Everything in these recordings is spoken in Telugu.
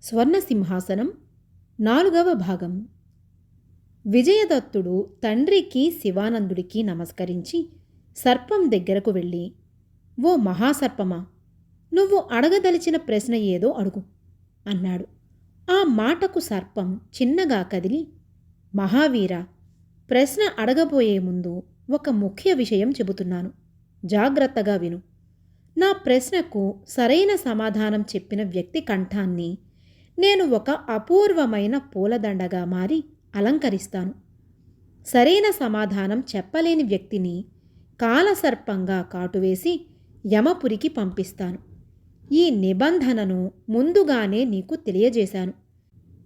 స్వర్ణసింహాసనం 4వ భాగం. విజయదత్తుడు తండ్రికి శివానందుడికి నమస్కరించి సర్పం దగ్గరకు వెళ్ళి, ఓ మహాసర్పమా, నువ్వు అడగదలిచిన ప్రశ్న ఏదో అడుగు అన్నాడు. ఆ మాటకు సర్పం చిన్నగా కదిలి, మహావీర, ప్రశ్న అడగబోయే ముందు ఒక ముఖ్య విషయం చెబుతున్నాను, జాగ్రత్తగా విను. నా ప్రశ్నకు సరైన సమాధానం చెప్పిన వ్యక్తి కంఠాన్ని నేను ఒక అపూర్వమైన పూలదండగా మారి అలంకరిస్తాను. సరైన సమాధానం చెప్పలేని వ్యక్తిని కాలసర్పంగా కాటువేసి యమపురికి పంపిస్తాను. ఈ నిబంధనను ముందుగానే నీకు తెలియజేశాను.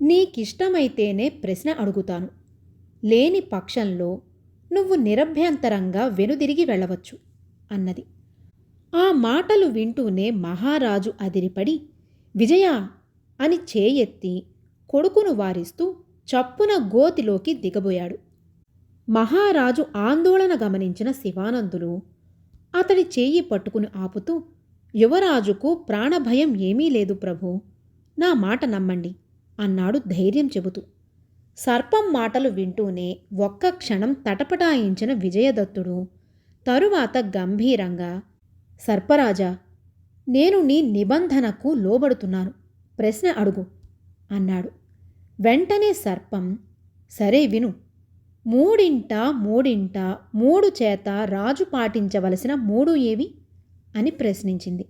నీకిష్టమైతేనే ప్రశ్న అడుగుతాను, లేని పక్షంలో నువ్వు నిరభ్యంతరంగా వెనుదిరిగి వెళ్ళవచ్చు అన్నది. ఆ మాటలు వింటూనే మహారాజు అదిరిపడి, విజయా అని చేయెత్తి కొడుకును వారిస్తూ చప్పున గోతిలోకి దిగబోయాడు. మహారాజు ఆందోళన గమనించిన శివానందులు అతడి చేయి పట్టుకుని ఆపుతూ, యువరాజుకు ప్రాణభయం ఏమీ లేదు ప్రభూ, నా మాట నమ్మండి అన్నాడు ధైర్యం చెబుతూ. సర్పం మాటలు వింటూనే ఒక్క క్షణం తటపటాయించిన విజయదత్తుడు తరువాత గంభీరంగా, సర్పరాజా, నేను నీ నిబంధనకు లోబడుతున్నాను, ప్రశ్న అడుగు అన్నాడు. వెంటనే సర్పం, సరే విను, మూడింట మూడు చేత రాజు పాటించవలసిన 3 ఏవి అని ప్రశ్నించింది.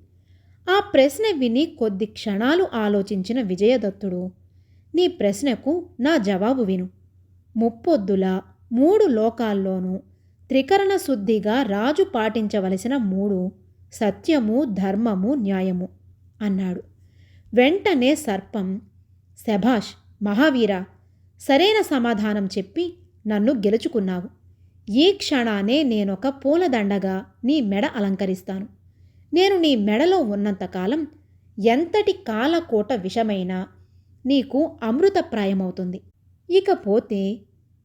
ఆ ప్రశ్న విని కొద్ది క్షణాలు ఆలోచించిన విజయదత్తుడు, నీ ప్రశ్నకు నా జవాబు విను. ముప్పొద్దుల 3 లోకాల్లోనూ త్రికరణ శుద్ధిగా రాజు పాటించవలసిన 3 సత్యము, ధర్మము, న్యాయము అన్నాడు. వెంటనే సర్పం, శభాష్ మహావీర, సరైన సమాధానం చెప్పి నన్ను గెలుచుకున్నావు. ఈ క్షణానే నేనొక పూలదండగా నీ మెడ అలంకరిస్తాను. నేను నీ మెడలో ఉన్నంతకాలం ఎంతటి కాలకోట విషమైనా నీకు అమృతప్రాయమవుతుంది. ఇకపోతే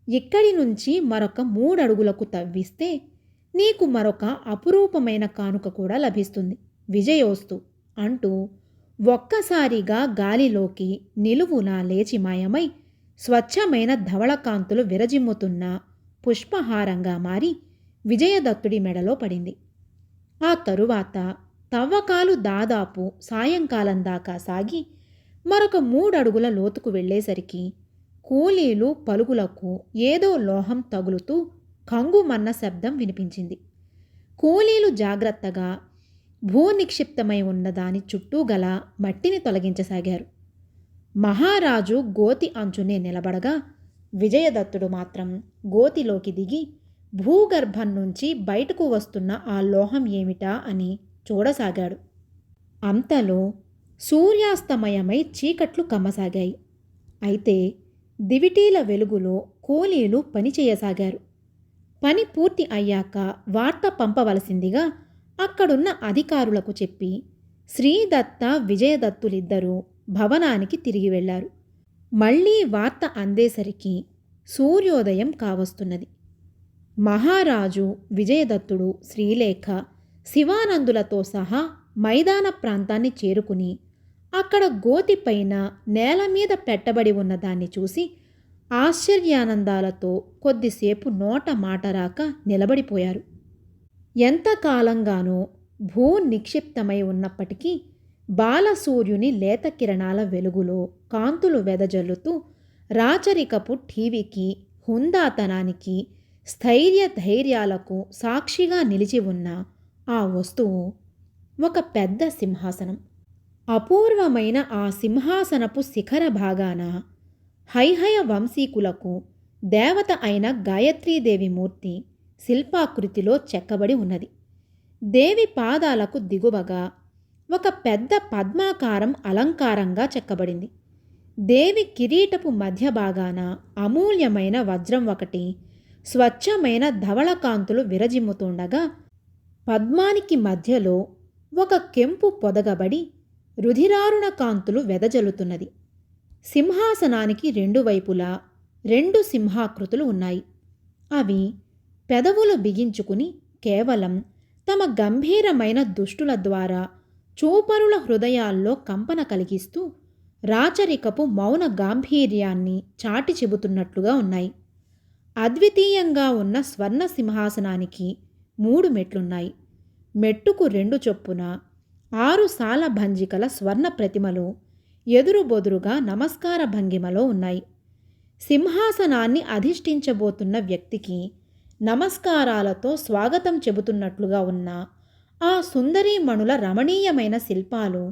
ఇక్కడి నుంచి మరొక 3 అడుగులకు తవ్విస్తే నీకు మరొక అపురూపమైన కానుక కూడా లభిస్తుంది. విజయోస్తు అంటూ ఒక్కసారిగా గాలిలోకి నిలువునా లేచి మాయమై స్వచ్ఛమైన ధవళకాంతులు విరజిమ్ముతున్న పుష్పహారంగా మారి విజయదత్తుడి మెడలో పడింది. ఆ తరువాత తవ్వకాలు దాదాపు సాయంకాలం దాకా సాగి మరొక 3 అడుగుల లోతుకు వెళ్ళేసరికి కూలీలు పలుగులకు ఏదో లోహం తగులుతూ కంగుమన్న శబ్దం వినిపించింది. కూలీలు జాగ్రత్తగా భూనిక్షిప్తమై ఉన్న దాని చుట్టూ గల మట్టిని తొలగించసాగారు. మహారాజు గోతి అంచునే నిలబడగా విజయదత్తుడు మాత్రం గోతిలోకి దిగి భూగర్భం నుంచి బయటకు వస్తున్న ఆ లోహం ఏమిటా అని చూడసాగాడు. అంతలో సూర్యాస్తమయమై చీకట్లు కమ్మసాగాయి. అయితే దివిటీల వెలుగులో కూలీలు పనిచేయసాగారు. పని పూర్తి అయ్యాక వార్త పంపవలసిందిగా అక్కడున్న అధికారులకు చెప్పి శ్రీదత్త, విజయదత్తులిద్దరూ భవనానికి తిరిగి వెళ్లారు. మళ్లీ వార్త అందేసరికి సూర్యోదయం కావస్తున్నది. మహారాజు, విజయదత్తుడు, శ్రీలేఖ, శివానందులతో సహా మైదాన ప్రాంతాన్ని చేరుకుని అక్కడ గోతిపైన నేల మీద పెట్టబడి ఉన్న దాన్ని చూసి ఆశ్చర్యానందాలతో కొద్దిసేపు నోట మాట రాక నిలబడిపోయారు. ఎంతకాలంగానో భూ నిక్షిప్తమై ఉన్నప్పటికీ బాలసూర్యుని లేత కిరణాల వెలుగులో కాంతులు వెదజల్లుతూ రాచరికపు టీవీకి, హుందాతనానికి, స్థైర్య ధైర్యాలకు సాక్షిగా నిలిచి ఉన్న ఆ వస్తువు ఒక పెద్ద సింహాసనం. అపూర్వమైన ఆ సింహాసనపు శిఖర భాగాన హైహయ వంశీకులకు దేవత అయిన గాయత్రీదేవి మూర్తి శిల్పాకృతిలో చెక్కబడి ఉన్నది. దేవి పాదాలకు దిగువగా ఒక పెద్ద పద్మాకారం అలంకారంగా చెక్కబడింది. దేవి కిరీటపు మధ్య భాగాన అమూల్యమైన వజ్రం ఒకటి స్వచ్ఛమైన ధవళకాంతులు విరజిమ్ముతుండగా పద్మానికి మధ్యలో ఒక కెంపు పొదగబడి రుధిరారుణ కాంతులు వెదజల్లుతున్నది. సింహాసనానికి 2 వైపులా 2 సింహాకృతులు ఉన్నాయి. అవి పెదవులు బిగించుకుని కేవలం తమ గంభీరమైన దుష్టుల ద్వారా చూపరుల హృదయాల్లో కంపన కలిగిస్తూ రాచరికపు మౌన గాంభీర్యాన్ని చాటి చెబుతున్నట్లుగా ఉన్నాయి. అద్వితీయంగా ఉన్న స్వర్ణ సింహాసనానికి 3 మెట్లున్నాయి. మెట్టుకు 2 చొప్పున 6 సాలభంజికల స్వర్ణ ప్రతిమలు ఎదురుబొదురుగా నమస్కార భంగిమలో ఉన్నాయి. సింహాసనాన్ని అధిష్ఠించబోతున్న వ్యక్తికి నమస్కారాలతో స్వాగతం చెబుతున్నట్లుగా ఉన్న ఆ సుందరీమణుల రమణీయమైన శిల్పాలు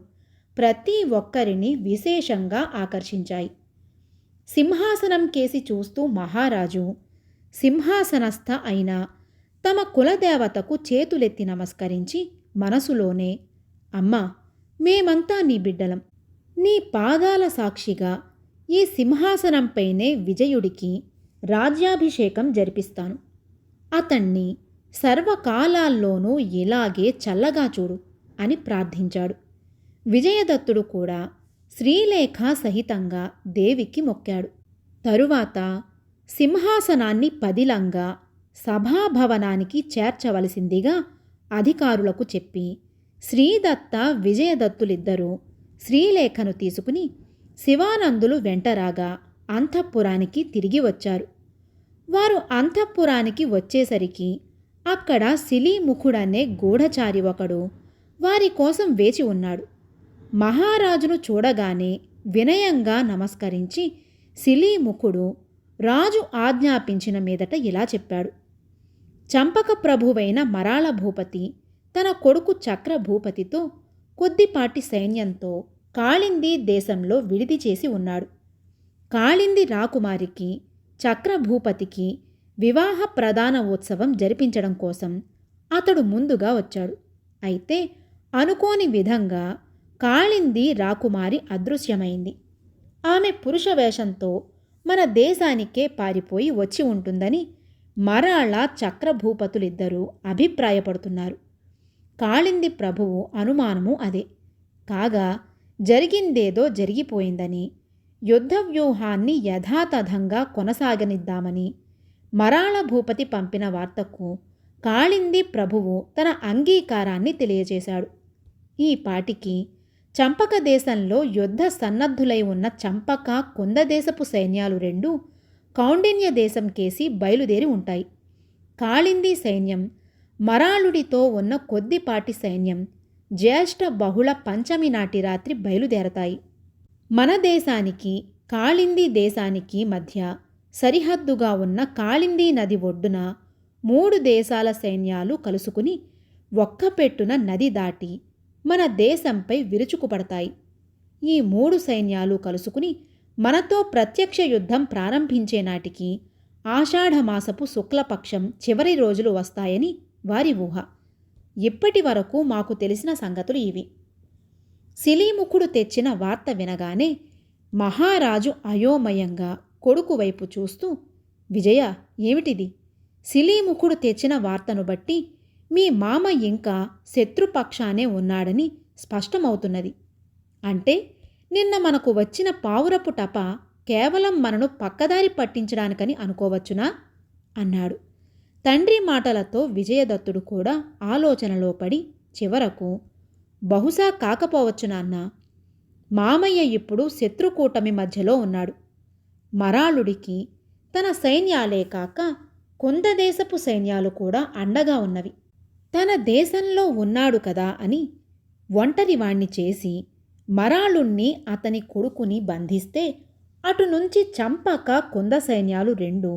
ప్రతి ఒక్కరిని విశేషంగా ఆకర్షించాయి. సింహాసనం కేసి చూస్తూ మహారాజు సింహాసనస్థ అయిన తమ కులదేవతకు చేతులెత్తి నమస్కరించి మనసులోనే, అమ్మా, మేమంతా నీ బిడ్డలం. నీ పాదాల సాక్షిగా ఈ సింహాసనంపైనే విజయుడికి రాజ్యాభిషేకం జరిపిస్తాను. అతన్ని సర్వకాలాల్లోనూ ఇలాగే చల్లగా చూడు అని ప్రార్థించాడు. విజయదత్తుడు కూడా శ్రీలేఖ సహితంగా దేవికి మొక్కాడు. తరువాత సింహాసనాన్ని పదిలంగా సభాభవనానికి చేర్చవలసిందిగా అధికారులకు చెప్పి శ్రీదత్త విజయదత్తులిద్దరూ శ్రీలేఖను తీసుకుని శివానందులు వెంటరాగా అంతఃపురానికి తిరిగి వచ్చారు. వారు అంతఃపురానికి వచ్చేసరికి అక్కడ శిలీముఖుడనే గూఢచారి ఒకడు వారి కోసం వేచి ఉన్నాడు. మహారాజును చూడగానే వినయంగా నమస్కరించి శిలీముఖుడు రాజు ఆజ్ఞాపించిన మీదట ఇలా చెప్పాడు. చంపక ప్రభువైన మరాళ భూపతి తన కొడుకు చక్రభూపతితో కొద్దిపాటి సైన్యంతో కాళింది దేశంలో విడిది చేసి ఉన్నాడు. కాళింది రాకుమారికి చక్రభూపతికి వివాహ ప్రధాన ఉత్సవం జరిపించడం కోసం అతడు ముందుగా వచ్చాడు. అయితే అనుకోని విధంగా కాళింది రాకుమారి అదృశ్యమైంది. ఆమె పురుష వేషంతో మన దేశానికే పారిపోయి వచ్చి ఉంటుందని మరాళ చక్రభూపతులిద్దరూ అభిప్రాయపడుతున్నారు. కాళింది ప్రభువు అనుమానము అదే. కాగా జరిగిందేదో జరిగిపోయిందని, యుద్ధ వ్యూహాన్ని యథాతథంగా కొనసాగనిద్దామని మరాళ భూపతి పంపిన వార్తకు కాళింది ప్రభువు తన అంగీకారాన్ని తెలియజేశాడు. ఈ పాటికి చంపక దేశంలో యుద్ధ సన్నద్ధులై ఉన్న చంపక కుందదేశపు సైన్యాలు 2 కౌండిన్య దేశం కేసి బయలుదేరి ఉంటాయి. కాళింది సైన్యం మరాళుడితో ఉన్న కొద్దిపాటి సైన్యం జ్యేష్ఠ బహుళ పంచమి నాటి రాత్రి బయలుదేరతాయి. మన దేశానికి కాళింది దేశానికి మధ్య సరిహద్దుగా ఉన్న కాళింది నది ఒడ్డున 3 దేశాల సైన్యాలు కలుసుకుని ఒక్కపెట్టున నది దాటి మన దేశంపై విరుచుకుపడతాయి. ఈ 3 సైన్యాలు కలుసుకుని మనతో ప్రత్యక్ష యుద్ధం ప్రారంభించే నాటికి ఆషాఢమాసపు శుక్లపక్షం చివరి రోజులు వస్తాయని వారి ఊహ. ఇప్పటి వరకు మాకు తెలిసిన సంగతులు ఇవి. శిలీముఖుడు తెచ్చిన వార్త వినగానే మహారాజు అయోమయంగా కొడుకు వైపు చూస్తూ, విజయ, ఏమిటిది? శిలీముఖుడు తెచ్చిన వార్తను బట్టి మీ మామ ఇంకా శత్రుపక్షానే ఉన్నాడని స్పష్టమవుతున్నది. అంటే నిన్న మనకు వచ్చిన పావురపు టప కేవలం మనను పక్కదారి పట్టించడానికని అనుకోవచ్చునా అన్నాడు. తండ్రి మాటలతో విజయదత్తుడు కూడా ఆలోచనలో పడి చివరకు, బహుశా కాకపోవచ్చు నాన్న. మామయ్య ఇప్పుడు శత్రుకూటమి మధ్యలో ఉన్నాడు. మరాళుడికి తన సైన్యాలే కాక కుందదేశపు సైన్యాలు కూడా అండగా ఉన్నవి. తన దేశంలో ఉన్నాడు కదా అని ఒంటరివాణ్ణి చేసి మరాళుణ్ణి అతని కొడుకుని బంధిస్తే అటు నుంచి చంపక కుంద సైన్యాలు 2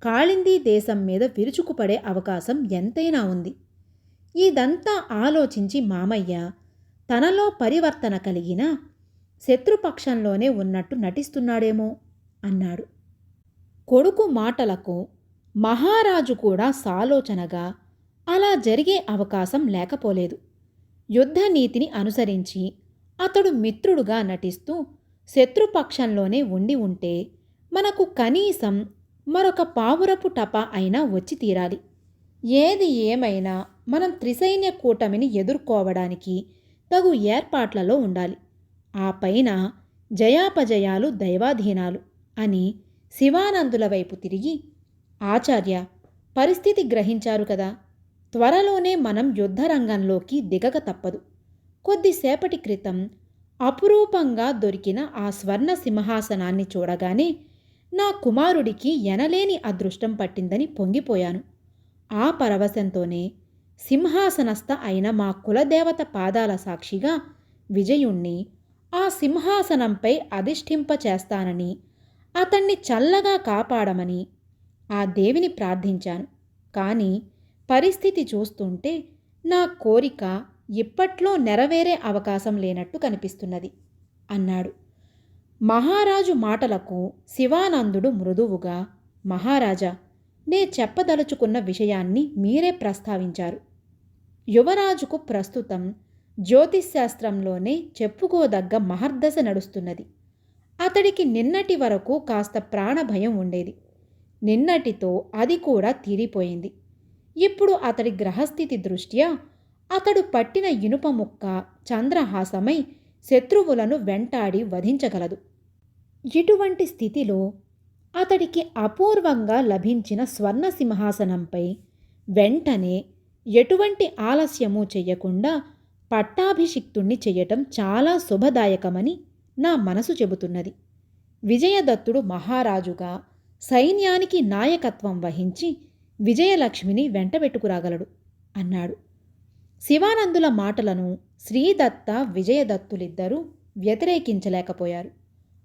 కాళింది దేశం మీద విరుచుకుపడే అవకాశం ఎంతైనా ఉంది. ఇదంతా ఆలోచించి మామయ్య తనలో పరివర్తన కలిగిన శత్రుపక్షంలోనే ఉన్నట్టు నటిస్తున్నాడేమో అన్నాడు. కొడుకు మాటలకు మహారాజు కూడా సాలోచనగా అలా జరిగే అవకాశం లేకపోలేదు. యుద్ధనీతిని అనుసరించి అతడు మిత్రుడుగా నటిస్తూ శత్రుపక్షంలోనే ఉండి ఉంటే మనకు కనీసం మరొక పావురపు టప అయినా వచ్చి తీరాలి. ఏది ఏమైనా మనం త్రిసైన్య కూటమిని ఎదుర్కోవడానికి తగు ఏర్పాట్లలో ఉండాలి. ఆ పైన జయాపజయాలు దైవాధీనాలు అని శివానందుల వైపు తిరిగి, ఆచార్య, పరిస్థితి గ్రహించారు కదా. త్వరలోనే మనం యుద్ధరంగంలోకి దిగక తప్పదు. కొద్దిసేపటి క్రితం అపురూపంగా దొరికిన ఆ స్వర్ణ సింహాసనాన్ని చూడగానే నా కుమారుడికి ఎనలేని అదృష్టం పట్టిందని పొంగిపోయాను. ఆ పరవశంతోనే సింహాసనస్థ అయిన మా కులదేవత పాదాల సాక్షిగా విజయుణ్ణి ఆ సింహాసనంపై అధిష్ఠింపచేస్తానని, అతన్ని చల్లగా కాపాడమని ఆ దేవిని ప్రార్థించాను. కానీ పరిస్థితి చూస్తుంటే నా కోరిక ఇప్పట్లో నెరవేరే అవకాశం లేనట్టు కనిపిస్తున్నది అన్నాడు. మహారాజు మాటలకు శివానందుడు మృదువుగా, మహారాజా, నే చెప్పదలుచుకున్న విషయాన్ని మీరే ప్రస్తావించారు. యువరాజుకు ప్రస్తుతం జ్యోతిశ్శాస్త్రంలోనే చెప్పుకోదగ్గ మహర్దశ నడుస్తున్నది. అతడికి నిన్నటి వరకు కాస్త ప్రాణభయం ఉండేది. నిన్నటితో అది కూడా తీరిపోయింది. ఇప్పుడు అతడి గ్రహస్థితి దృష్ట్యా అతడు పట్టిన ఇనుప ముక్క చంద్రహాసమై శత్రువులను వెంటాడి వధించగలదు. ఇటువంటి స్థితిలో అతడికి అపూర్వంగా లభించిన స్వర్ణ సింహాసనంపై వెంటనే ఎటువంటి ఆలస్యమూ చెయ్యకుండా పట్టాభిషిక్తుణ్ణి చెయ్యటం చాలా శుభదాయకమని నా మనసు చెబుతున్నది. విజయదత్తుడు మహారాజుగా సైన్యానికి నాయకత్వం వహించి విజయలక్ష్మిని వెంటబెట్టుకురాగలడు అన్నాడు. శివానందుల మాటలను శ్రీదత్త విజయదత్తులిద్దరూ వ్యతిరేకించలేకపోయారు.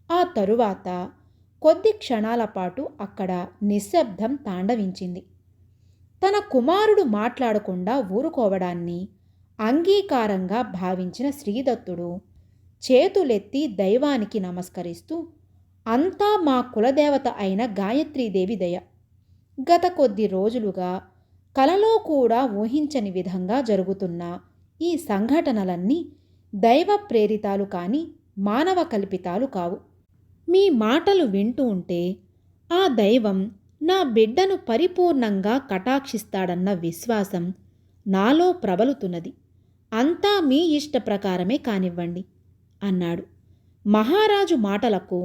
ఆ తరువాత కొద్ది క్షణాల పాటు అక్కడ నిశ్శబ్దం తాండవించింది. తన కుమారుడు మాట్లాడకుండా ఊరుకోవడాన్ని అంగీకారంగా భావించిన శ్రీదత్తుడు చేతులెత్తి దైవానికి నమస్కరిస్తూ, అంతా మా కులదేవత అయిన గాయత్రీదేవి దయ. గత కొద్ది రోజులుగా కలలో కూడా ఊహించని విధంగా జరుగుతున్న ఈ సంఘటనలన్నీ దైవ ప్రేరితాలు కాని మానవ కల్పితాలు కావు. మీ మాటలు వింటూ ఉంటే ఆ దైవం నా బిడ్డను పరిపూర్ణంగా కటాక్షిస్తాడన్న విశ్వాసం నాలో ప్రబలుతున్నది. అంతా మీ ఇష్ట ప్రకారమే కానివ్వండి అన్నాడు. మహారాజు మాటలకు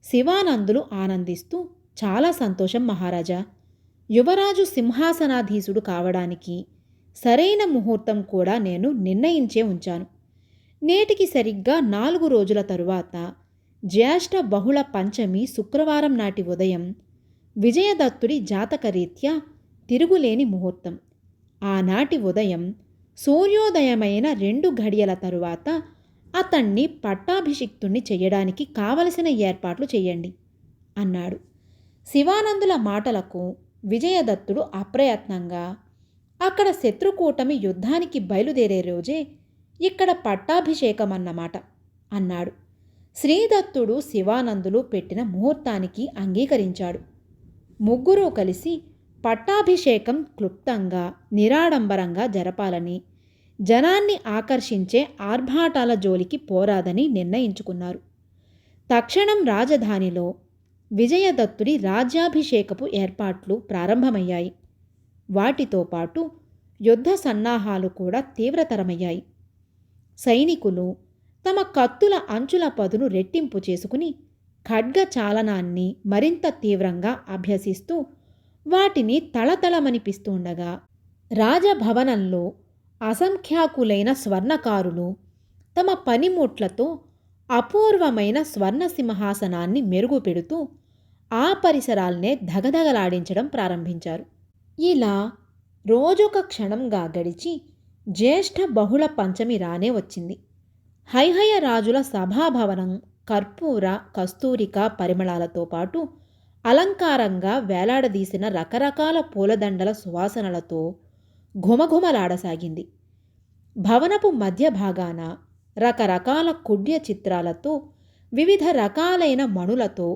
శివానందులు ఆనందిస్తూ, చాలా సంతోషం మహారాజా. యువరాజు సింహాసనాధీశుడు కావడానికి సరైన ముహూర్తం కూడా నేను నిర్ణయించే ఉంచాను. నేటికి సరిగ్గా 4 రోజుల తరువాత జ్యేష్ఠ బహుళ పంచమి శుక్రవారం నాటి ఉదయం విజయదత్తుడి జాతకరీత్యా తిరుగులేని ముహూర్తం. ఆనాటి ఉదయం సూర్యోదయమైన 2 ఘడియల తరువాత అతన్ని పట్టాభిషిక్తుణ్ణి చెయ్యడానికి కావలసిన ఏర్పాట్లు చెయ్యండి అన్నాడు. శివానందుల మాటలకు విజయదత్తుడు అప్రయత్నంగా, అక్కడ శత్రుకూటమి యుద్ధానికి బయలుదేరే రోజే ఇక్కడ పట్టాభిషేకమన్నమాట అన్నాడు. శ్రీదత్తుడు శివానందులు పెట్టిన ముహూర్తానికి అంగీకరించాడు. ముగ్గురూ కలిసి పట్టాభిషేకం క్లుప్తంగా నిరాడంబరంగా జరపాలని, జనాన్ని ఆకర్షించే ఆర్భాటాల జోలికి పోరాదని నిర్ణయించుకున్నారు. తక్షణం రాజధానిలో విజయదత్తుడి రాజ్యాభిషేకపు ఏర్పాట్లు ప్రారంభమయ్యాయి. వాటితో పాటు యుద్ధ సన్నాహాలు కూడా తీవ్రతరమయ్యాయి. సైనికులు తమ కత్తుల అంచుల పదును రెట్టింపు చేసుకుని ఖడ్గ చాలనాన్ని మరింత తీవ్రంగా అభ్యసిస్తూ వాటిని తళతళమనిపిస్తుండగా, రాజభవనంలో అసంఖ్యాకులైన స్వర్ణకారులు తమ పనిముట్లతో అపూర్వమైన స్వర్ణ సింహాసనాన్ని మెరుగుపెడుతూ ఆ పరిసరాల్నే ధగధగలాడించడం ప్రారంభించారు. ఇలా రోజొక క్షణంగా గడిచి జ్యేష్ఠ బహుళ పంచమి రానే వచ్చింది. హైహయ రాజుల సభాభవనం కర్పూర, కస్తూరిక పరిమళాలతో పాటు అలంకారంగా వేలాడదీసిన రకరకాల పూలదండల సువాసనలతో ఘుమఘుమలాడసాగింది. భవనపు మధ్య భాగాన రకరకాల కుడ్య చిత్రాలతో, వివిధ రకాలైన మణులతో,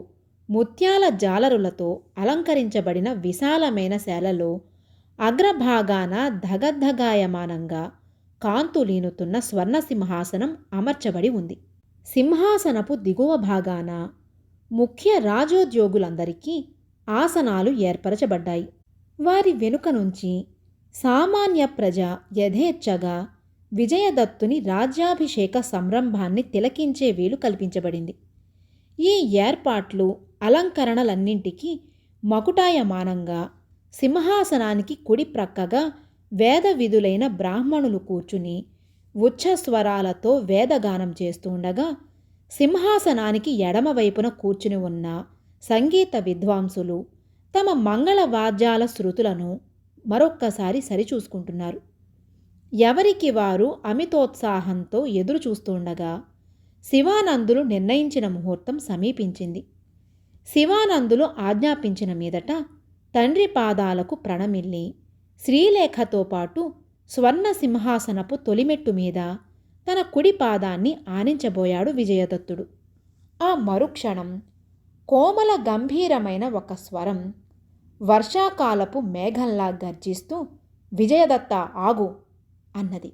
ముత్యాల జాలరులతో అలంకరించబడిన విశాలమైన శాలలో అగ్రభాగాన ధగద్ధగాయమానంగా కాంతులీనుతున్న స్వర్ణ సింహాసనం అమర్చబడి ఉంది. సింహాసనపు దిగువ భాగాన ముఖ్య రాజోద్యోగులందరికీ ఆసనాలు ఏర్పరచబడ్డాయి. వారి వెనుక నుంచి సామాన్య ప్రజ యథేచ్ఛగా విజయదత్తుని రాజ్యాభిషేక సంరంభాన్ని తిలకించే వీలు కల్పించబడింది. ఈ ఏర్పాట్లు, అలంకరణలన్నింటికీ మకుటాయమానంగా సింహాసనానికి కుడి ప్రక్కగా వేద విధులైన బ్రాహ్మణులు కూర్చుని ఉచ్ఛస్వరాలతో వేదగానం చేస్తూ ఉండగా సింహాసనానికి ఎడమవైపున కూర్చుని ఉన్న సంగీత విద్వాంసులు తమ మంగళ వాద్యాల శృతులను మరొక్కసారి సరిచూసుకుంటున్నారు. ఎవరికి వారు అమితోత్సాహంతో ఎదురు చూస్తుండగా శివానందులు నిర్ణయించిన ముహూర్తం సమీపించింది. శివానందులు ఆజ్ఞాపించిన మీదట తండ్రి పాదాలకు ప్రణమిల్లి శ్రీలేఖతో పాటు స్వర్ణ సింహాసనపు తొలిమెట్టు మీద తన కుడి పాదాన్ని ఆనించబోయాడు విజయదత్తుడు. ఆ మరుక్షణం కోమల గంభీరమైన ఒక స్వరం వర్షాకాలపు మేఘంలా గర్జిస్తూ, "విజయదత్త, ఆగు" అన్నది.